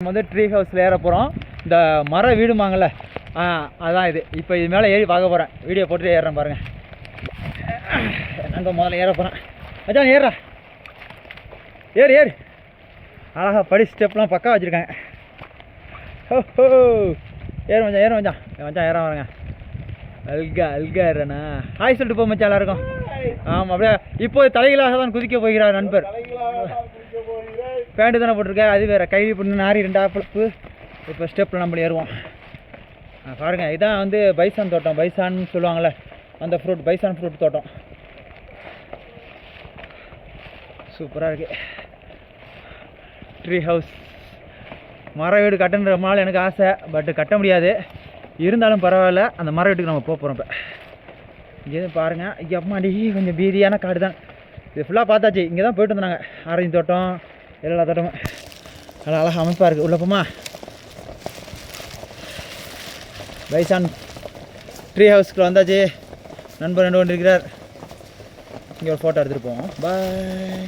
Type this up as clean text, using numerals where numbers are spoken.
நம்ம வந்து ட்ரீ ஹவுஸில் ஏற போகிறோம். இந்த மர வீடுமாங்கள்ல அதான் இது. இப்போ இது மேலே ஏறி பார்க்க போகிறேன். வீடியோ போட்டுட்டு ஏறுறேன் பாருங்கள். நாங்கள் முதல்ல ஏற போகிறேன். மச்சான் ஏறுறா, ஏறு ஏறு. அழகா படி ஸ்டெப்லாம் பக்கா வச்சுருக்காங்க. ஓஹோ ஏறு மச்சான், ஏற மச்சான். மச்சான் ஏற வரேங்க. அல்கா அல்கா ஏறண்ணா. ஹாய் சொல்லிட்டு போ மச்சான் எல்லாருக்கும். ஆமாம், அப்படியே இப்போ தலைகளாக தான் குதிக்க போகிறார் நண்பர். பேண்ட்டு தானே போட்டிருக்கேன், அது வேறு கை பண்ணு நாரி 2 ஆப்பிளப்பு. இப்போ ஸ்டெப்பில் நம்ம ஏறுவோம் பாருங்கள். இதான் வந்து பைசான் தோட்டம், பைசான்னு சொல்லுவாங்கள்ல அந்த ஃப்ரூட், பைசான் ஃப்ரூட் தோட்டம். சூப்பராக இருக்குது. ட்ரீ ஹவுஸ் மர வீடு கட்டணுன்ற ரொம்ப நாள் எனக்கு ஆசை, பட்டு கட்ட முடியாது. இருந்தாலும் பரவாயில்ல, அந்த மர வீட்டுக்கு நம்ம போக போகிறோம். இப்போ இங்கேருந்து பாருங்கள், இங்கே அம்மாடி கொஞ்சம் பீதியான காடு தான். இது ஃபுல்லாக பார்த்தாச்சு. இங்கே தான் போய்ட்டு வந்தாங்க. ஆரஞ்சு தோட்டம், எல்லா தோட்டமும் நல்லா அழகாக அமைப்பாக இருக்குது. உள்ள போமா. பைசான் ட்ரீ ஹவுஸ்க்குள்ள வந்தாச்சு. நண்பர் 2 கொண்டு இருக்கிறார். இங்கே ஒரு ஃபோட்டோ எடுத்துகிட்டு போவோம். பாய்.